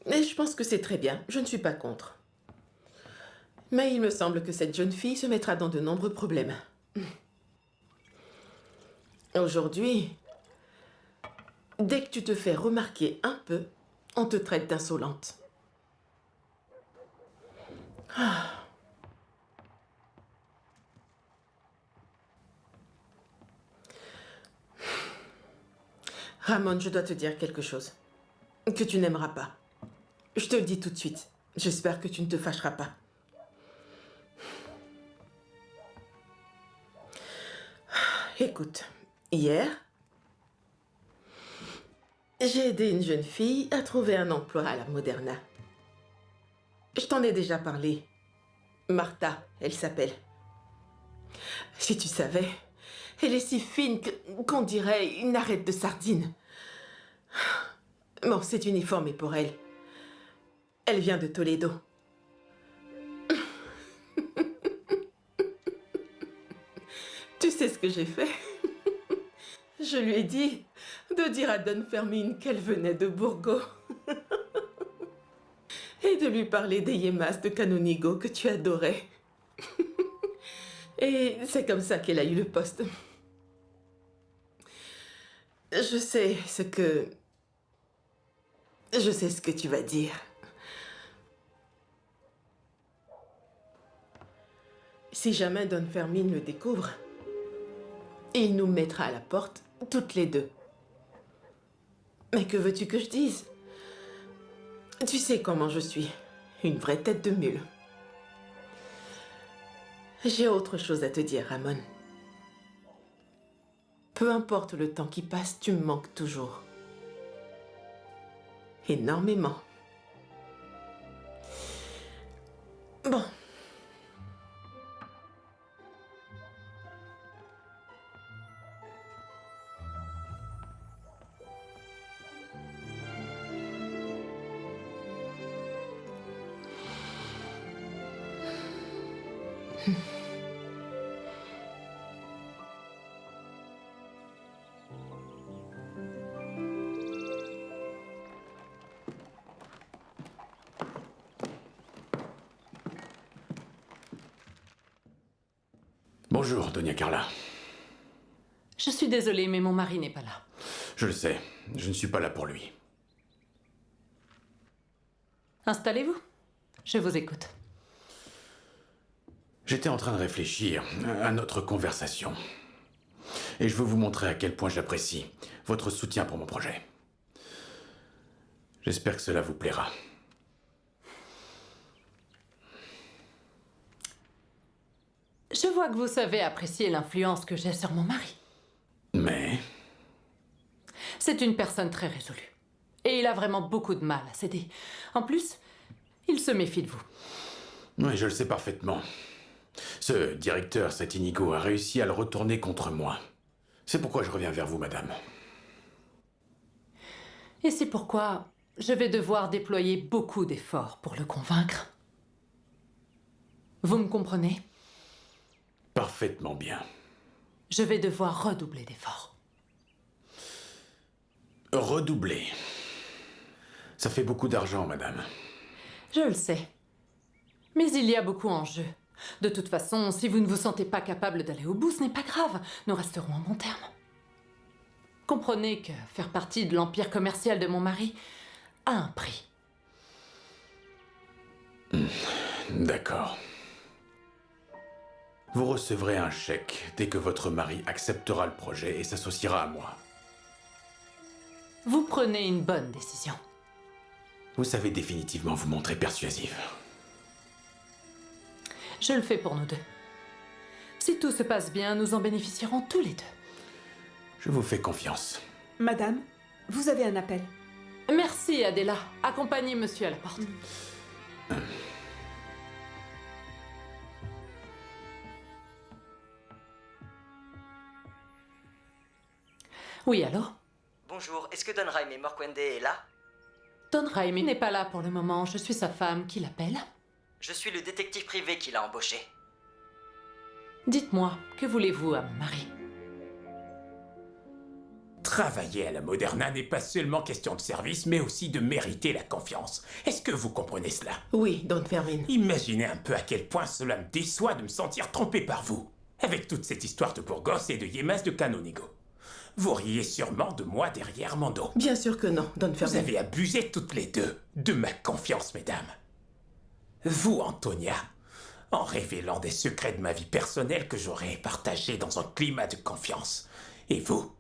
Et je pense que c'est très bien, je ne suis pas contre. Mais il me semble que cette jeune fille se mettra dans de nombreux problèmes. Aujourd'hui, dès que tu te fais remarquer un peu, on te traite d'insolente. Ah. Ramon, je dois te dire quelque chose que tu n'aimeras pas. Je te le dis tout de suite. J'espère que tu ne te fâcheras pas. Écoute, hier, j'ai aidé une jeune fille à trouver un emploi à la Moderna. Je t'en ai déjà parlé. Martha, elle s'appelle. Si tu savais, elle est si fine qu'on dirait une arête de sardine. Bon, c'est uniforme pour elle. Elle vient de Toledo. Tu sais ce que j'ai fait? Je lui ai dit de dire à Don Fermin qu'elle venait de Burgos. Et de lui parler des Yemas de Canonigo que tu adorais. Et c'est comme ça qu'elle a eu le poste. Je sais ce que tu vas dire. Si jamais Don Fermin le découvre, il nous mettra à la porte, toutes les deux. Mais que veux-tu que je dise? Tu sais comment je suis, une vraie tête de mule. J'ai autre chose à te dire, Ramon. Peu importe le temps qui passe, tu me manques toujours. Énormément. Bon. Bonjour, Doña Carla. Je suis désolée, mais mon mari n'est pas là. Je le sais, je ne suis pas là pour lui. Installez-vous. Je vous écoute. J'étais en train de réfléchir à notre conversation. Et je veux vous montrer à quel point j'apprécie votre soutien pour mon projet. J'espère que cela vous plaira. Je vois que vous savez apprécier l'influence que j'ai sur mon mari. Mais... C'est une personne très résolue. Et il a vraiment beaucoup de mal à céder. En plus, il se méfie de vous. Oui, je le sais parfaitement. Ce directeur, cet Inigo, a réussi à le retourner contre moi. C'est pourquoi je reviens vers vous, madame. Et c'est pourquoi je vais devoir déployer beaucoup d'efforts pour le convaincre. Vous me comprenez? Parfaitement bien. Je vais devoir redoubler d'efforts. Redoubler. Ça fait beaucoup d'argent, madame. Je le sais. Mais il y a beaucoup en jeu. De toute façon, si vous ne vous sentez pas capable d'aller au bout, ce n'est pas grave. Nous resterons en bon terme. Comprenez que faire partie de l'empire commercial de mon mari a un prix. D'accord. Vous recevrez un chèque dès que votre mari acceptera le projet et s'associera à moi. Vous prenez une bonne décision. Vous savez définitivement vous montrer persuasive. Je le fais pour nous deux. Si tout se passe bien, nous en bénéficierons tous les deux. Je vous fais confiance. Madame, vous avez un appel. Merci, Adela. Accompagnez monsieur à la porte. Oui, allô? Bonjour, est-ce que Don Jaime Morquende est là? Don Jaime n'est pas là pour le moment. Je suis sa femme qui l'appelle. Je suis le détective privé qui l'a embauché. Dites-moi, que voulez-vous à mon mari? Travailler à la Moderna n'est pas seulement question de service, mais aussi de mériter la confiance. Est-ce que vous comprenez cela? Oui, Don Fermin. Imaginez un peu à quel point cela me déçoit de me sentir trompé par vous. Avec toute cette histoire de Burgos et de Yemas de Canonigo. Vous riez sûrement de moi derrière mon dos. Bien sûr que non, Don Fermin. Vous avez abusé toutes les deux de ma confiance, mesdames. Vous, Antonia, en révélant des secrets de ma vie personnelle que j'aurais partagés dans un climat de confiance. Et vous,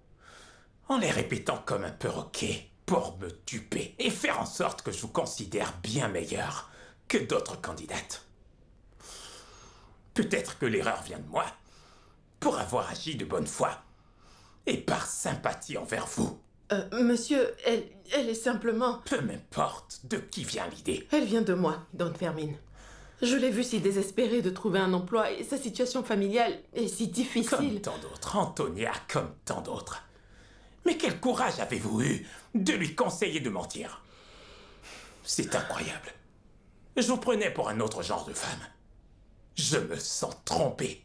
en les répétant comme un perroquet pour me duper et faire en sorte que je vous considère bien meilleur que d'autres candidates. Peut-être que l'erreur vient de moi, pour avoir agi de bonne foi et par sympathie envers vous. Monsieur, elle est simplement... Peu m'importe de qui vient l'idée. Elle vient de moi, Don Fermin. Je l'ai vu si désespéré de trouver un emploi et sa situation familiale est si difficile. Comme tant d'autres, Antonia, comme tant d'autres. Mais quel Quel courage avez-vous eu de lui conseiller de mentir? C'est incroyable. Je vous prenais pour un autre genre de femme. Je me sens trompé.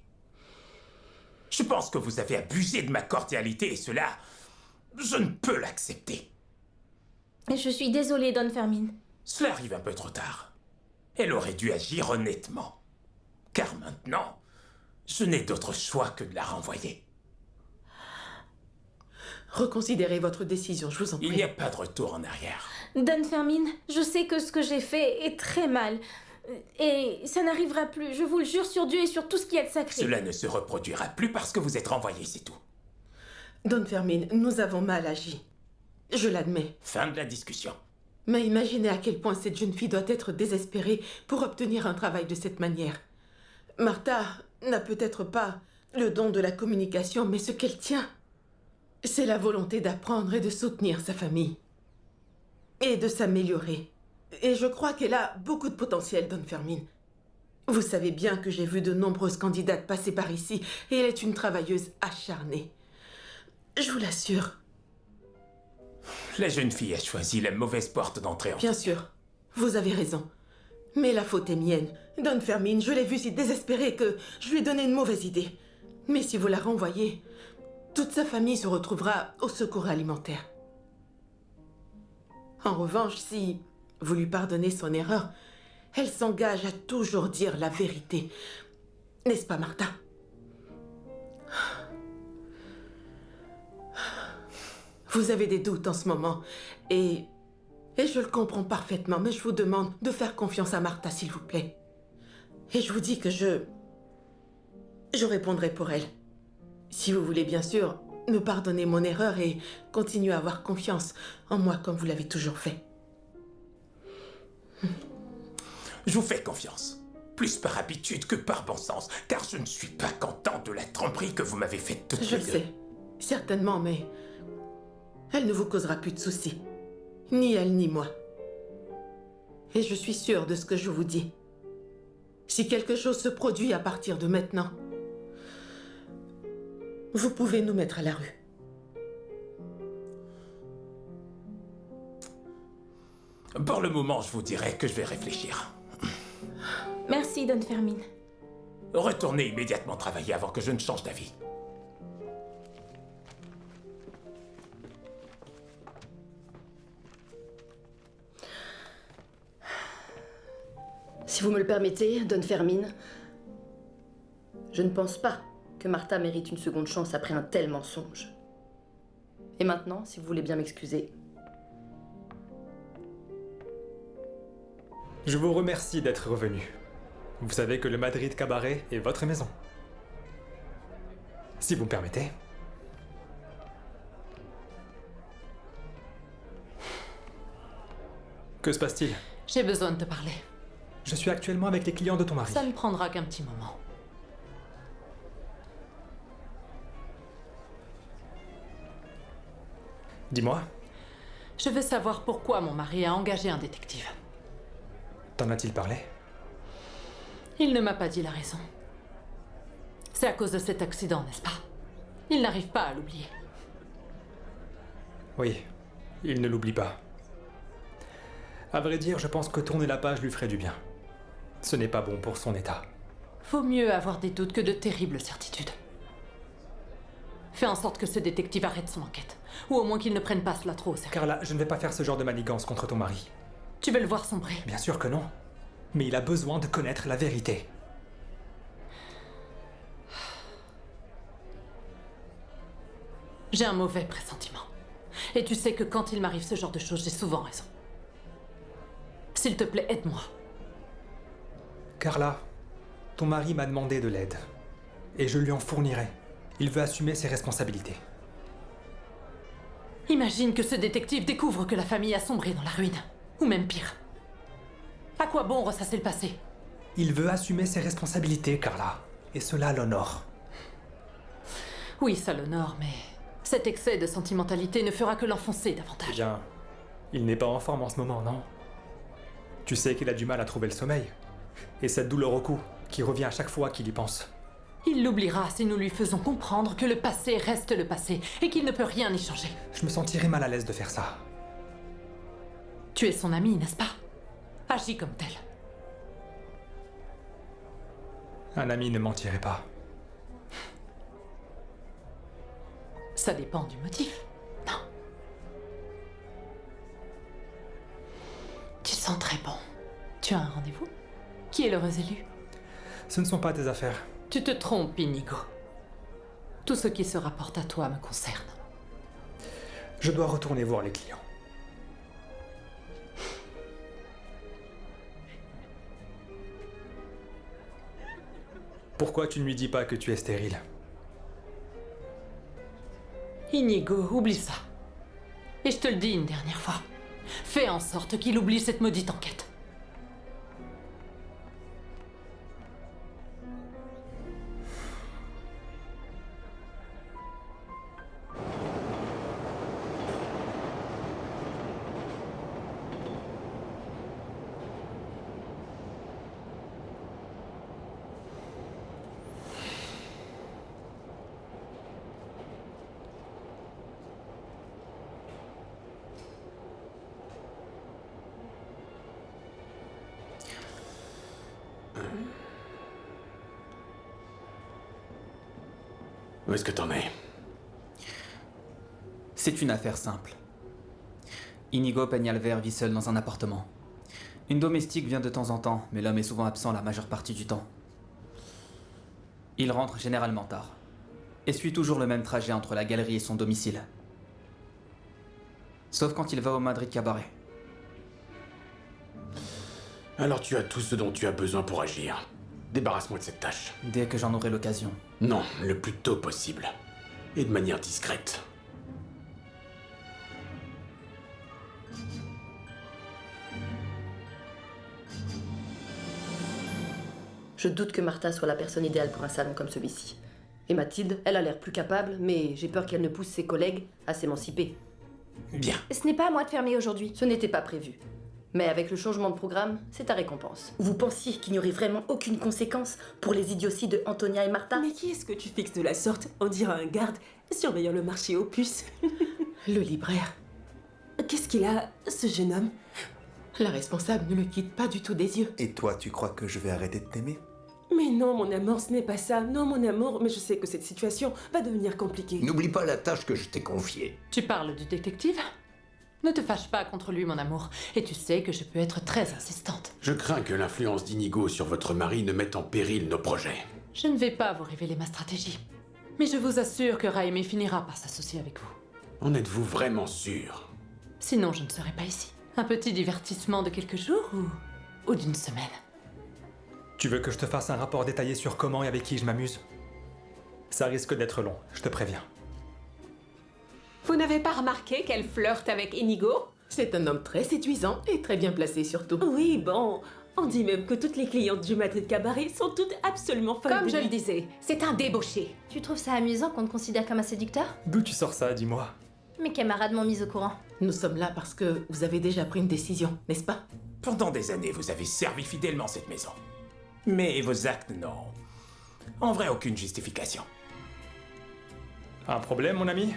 Je pense que vous avez abusé de ma cordialité et cela, je ne peux l'accepter. Je suis désolée, Don Fermin. Cela arrive un peu trop tard. Elle aurait dû agir honnêtement. Car maintenant, je n'ai d'autre choix que de la renvoyer. Reconsidérez votre décision, je vous en prie. Il n'y a pas de retour en arrière. Don Fermin, je sais que ce que j'ai fait est très mal. Et ça n'arrivera plus, je vous le jure sur Dieu et sur tout ce qui est sacré. Cela ne se reproduira plus parce que vous êtes renvoyé, c'est tout. Don Fermin, nous avons mal agi. Je l'admets. Fin de la discussion. Mais imaginez à quel point cette jeune fille doit être désespérée pour obtenir un travail de cette manière. Martha n'a peut-être pas le don de la communication, mais ce qu'elle tient, c'est la volonté d'apprendre et de soutenir sa famille. Et de s'améliorer. Et je crois qu'elle a beaucoup de potentiel, Don Fermin. Vous savez bien que j'ai vu de nombreuses candidates passer par ici, et elle est une travailleuse acharnée. Je vous l'assure. La jeune fille a choisi la mauvaise porte d'entrée. Bien sûr, vous avez raison. Mais la faute est mienne. Don Fermin, je l'ai vue si désespérée que je lui ai donné une mauvaise idée. Mais si vous la renvoyez, toute sa famille se retrouvera au secours alimentaire. En revanche, si vous lui pardonnez son erreur, elle s'engage à toujours dire la vérité. N'est-ce pas, Martha? Vous avez des doutes en ce moment, et je le comprends parfaitement, mais je vous demande de faire confiance à Martha, s'il vous plaît. Et je vous dis que je répondrai pour elle. Si vous voulez, bien sûr, me pardonner mon erreur et continuer à avoir confiance en moi comme vous l'avez toujours fait. Je vous fais confiance. Plus par habitude que par bon sens, car je ne suis pas content de la tromperie que vous m'avez faite toutes Je les le deux. sais, certainement, mais elle ne vous causera plus de soucis. Ni elle, ni moi. Et je suis sûre de ce que je vous dis. Si quelque chose se produit à partir de maintenant, vous pouvez nous mettre à la rue. Pour le moment, je vous dirai que je vais réfléchir. Merci, Don Fermin. Retournez immédiatement travailler avant que je ne change d'avis. Si vous me le permettez, Don Fermin, je ne pense pas que Martha mérite une seconde chance après un tel mensonge. Et maintenant, si vous voulez bien m'excuser. Je vous remercie d'être revenu. Vous savez que le Madrid Cabaret est votre maison. Si vous me permettez. Que se passe-t-il? J'ai besoin de te parler. Je suis actuellement avec les clients de ton mari. Ça ne prendra qu'un petit moment. Dis-moi, Je veux savoir pourquoi mon mari a engagé un détective. t'en a-t-il parlé? Il ne m'a pas dit la raison. C'est à cause de cet accident, n'est-ce pas? Il n'arrive pas à l'oublier. Oui, il ne l'oublie pas. À vrai dire, je pense que tourner la page lui ferait du bien. Ce n'est pas bon pour son état. Vaut mieux avoir des doutes que de terribles certitudes. Fais en sorte que ce détective arrête son enquête. Ou au moins qu'il ne prenne pas cela trop au sérieux. Carla, je ne vais pas faire ce genre de manigance contre ton mari. Tu veux le voir sombrer? Bien sûr que non. Mais il a besoin de connaître la vérité. J'ai un mauvais pressentiment. Et tu sais que quand il m'arrive ce genre de choses, j'ai souvent raison. S'il te plaît, aide-moi. Carla, ton mari m'a demandé de l'aide. Et je lui en fournirai. Il veut assumer ses responsabilités. Imagine que ce détective découvre que la famille a sombré dans la ruine. Ou même pire. À quoi bon ressasser le passé? Il veut assumer ses responsabilités, Carla. Et cela l'honore. Oui, ça l'honore, mais cet excès de sentimentalité ne fera que l'enfoncer davantage. Eh bien, il n'est pas en forme en ce moment, non? Tu sais qu'il a du mal à trouver le sommeil. Et cette douleur au cou, qui revient à chaque fois qu'il y pense. Il l'oubliera si nous lui faisons comprendre que le passé reste le passé et qu'il ne peut rien y changer. Je me sentirais mal à l'aise de faire ça. Tu es son ami, n'est-ce pas? Agis comme tel. Un ami ne mentirait pas. Ça dépend du motif. Non. Tu sens très bon. Tu as un rendez-vous? Qui est l'heureux élu? Ce ne sont pas tes affaires. Tu te trompes, Inigo. Tout ce qui se rapporte à toi me concerne. Je dois retourner voir les clients. Pourquoi tu ne lui dis pas que tu es stérile? Inigo, oublie ça. Et je te le dis une dernière fois. Fais en sorte qu'il oublie cette maudite enquête. Où est-ce que t'en es? C'est une affaire simple. Inigo Peñalver vit seul dans un appartement. Une domestique vient de temps en temps, mais l'homme est souvent absent la majeure partie du temps. Il rentre généralement tard, et suit toujours le même trajet entre la galerie et son domicile. Sauf quand il va au Madrid Cabaret. Alors tu as tout ce dont tu as besoin pour agir. Débarrasse-moi de cette tâche. Dès que j'en aurai l'occasion. Non, le plus tôt possible. Et de manière discrète. Je doute que Martha soit la personne idéale pour un salon comme celui-ci. Et Mathilde, elle a l'air plus capable, mais j'ai peur qu'elle ne pousse ses collègues à s'émanciper. Bien. Ce n'est pas à moi de fermer aujourd'hui. Ce n'était pas prévu. Mais avec le changement de programme, c'est ta récompense. Vous pensiez qu'il n'y aurait vraiment aucune conséquence pour les idioties de Antonia et Martha? Mais qui est-ce que tu fixes de la sorte? On dirait un garde surveillant le marché aux puces. Le libraire. Qu'est-ce qu'il a, ce jeune homme? La responsable ne le quitte pas du tout des yeux. Et toi, tu crois que je vais arrêter de t'aimer? Mais non, mon amour, ce n'est pas ça. Non, mon amour, mais je sais que cette situation va devenir compliquée. N'oublie pas la tâche que je t'ai confiée. Tu parles du détective? Ne te fâche pas contre lui, mon amour. Et tu sais que je peux être très insistante. Je crains que l'influence d'Inigo sur votre mari ne mette en péril nos projets. Je ne vais pas vous révéler ma stratégie. Mais je vous assure que Raimé finira par s'associer avec vous. En êtes-vous vraiment sûr? Sinon, je ne serais pas ici. Un petit divertissement de quelques jours ou d'une semaine. Tu veux que je te fasse un rapport détaillé sur comment et avec qui je m'amuse? Ça risque d'être long, je te préviens. Vous n'avez pas remarqué qu'elle flirte avec Inigo? C'est un homme très séduisant et très bien placé surtout. Oui, bon, on dit même que toutes les clientes du Madrid Cabaret sont toutes absolument folles Comme de je lui. le disais, c'est un débauché. Tu trouves ça amusant qu'on te considère comme un séducteur? D'où tu sors ça, dis-moi? Mes camarades m'ont mise au courant. Nous sommes là parce que vous avez déjà pris une décision, n'est-ce pas? Pendant des années, vous avez servi fidèlement cette maison. Mais vos actes, non. En vrai, aucune justification. Un problème, mon ami?